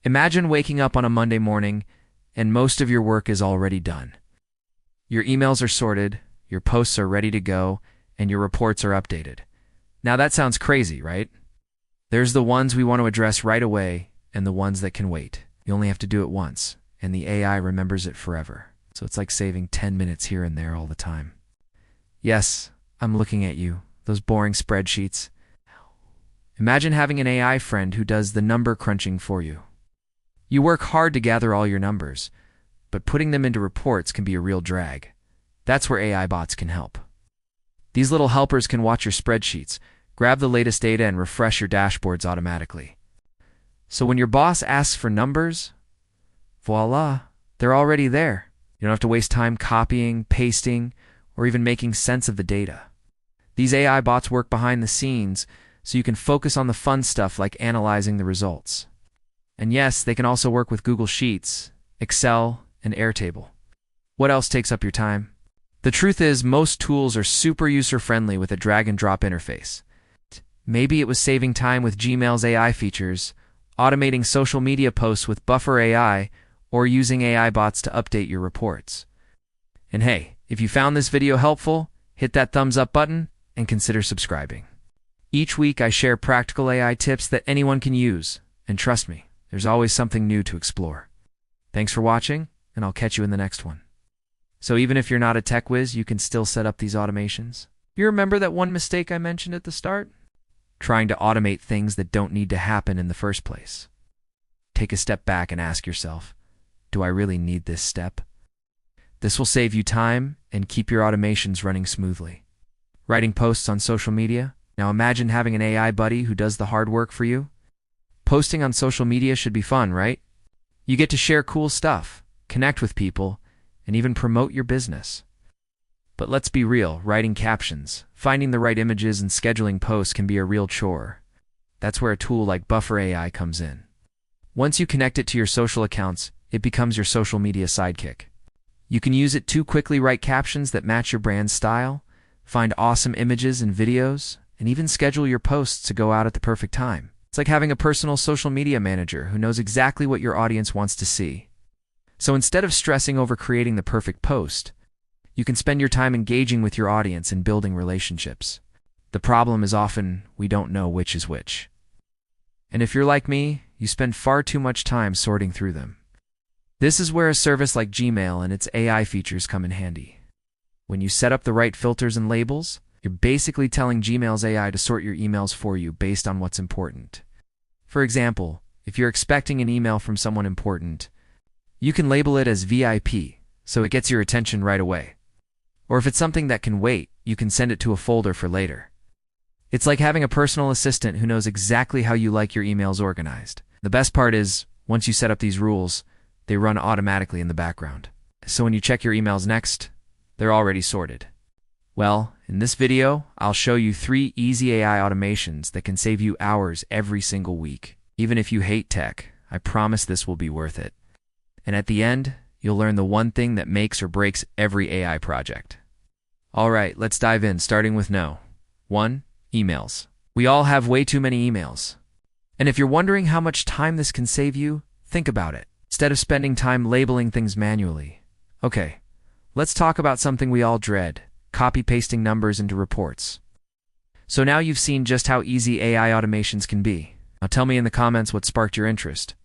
Imagine waking up on a Monday morning and most of your work is already done. Your emails are sorted, your posts are ready to go, and your reports are updated. Now that sounds crazy, right? There's the ones we want to address right away and the ones that can wait. You only have to do it once, and the AI remembers it forever. So it's like saving 10 minutes here and there all the time. Yes, I'm looking at you, those boring spreadsheets. Imagine having an AI friend who does the number crunching for you. You work hard to gather all your numbers, but putting them into reports can be a real drag. That's where AI bots can help. These little helpers can watch your spreadsheets, grab the latest data, and refresh your dashboards automatically. So when your boss asks for numbers, voila, they're already there. You don't have to waste time copying, pasting, or even making sense of the data. These AI bots work behind the scenes, so you can focus on the fun stuff like analyzing the results. And yes, they can also work with Google Sheets, Excel, and Airtable. What else takes up your time? The truth is, most tools are super user-friendly with a drag-and-drop interface. Maybe it was saving time with Gmail's AI features, automating social media posts with Buffer AI, or using AI bots to update your reports. And hey, if you found this video helpful, hit that thumbs up button and consider subscribing. Each week I share practical AI tips that anyone can use, and trust me, there's always something new to explore. Thanks for watching, and I'll catch you in the next one. So even if you're not a tech whiz, you can still set up these automations. You remember that one mistake I mentioned at the start? Trying to automate things that don't need to happen in the first place. Take a step back and ask yourself, do I really need this step? This will save you time and keep your automations running smoothly. Writing posts on social media? Now imagine having an AI buddy who does the hard work for you. Posting on social media should be fun, right? You get to share cool stuff, connect with people, and even promote your business. But let's be real, writing captions, finding the right images, and scheduling posts can be a real chore. That's where a tool like Buffer AI comes in. Once you connect it to your social accounts, it becomes your social media sidekick. You can use it to quickly write captions that match your brand style, find awesome images and videos, and even schedule your posts to go out at the perfect time. It's like having a personal social media manager who knows exactly what your audience wants to see. So instead of stressing over creating the perfect post, you can spend your time engaging with your audience and building relationships. The problem is often we don't know which is which. And if you're like me, you spend far too much time sorting through them. This is where a service like Gmail and its AI features come in handy. When you set up the right filters and labels, you're basically telling Gmail's AI to sort your emails for you based on what's important. For example, if you're expecting an email from someone important, you can label it as VIP, so it gets your attention right away. Or if it's something that can wait, you can send it to a folder for later. It's like having a personal assistant who knows exactly how you like your emails organized. The best part is, once you set up these rules, they run automatically in the background. So when you check your emails next, they're already sorted. Well, in this video, I'll show you 3 easy AI automations that can save you hours every single week. Even if you hate tech, I promise this will be worth it. And at the end, you'll learn the one thing that makes or breaks every AI project. Alright, let's dive in, starting with 1. Emails. We all have way too many emails. And if you're wondering how much time this can save you, think about it. Instead of spending time labeling things manually. Okay, let's talk about something we all dread. Copy-pasting numbers into reports. So now you've seen just how easy AI automations can be. Now tell me in the comments what sparked your interest.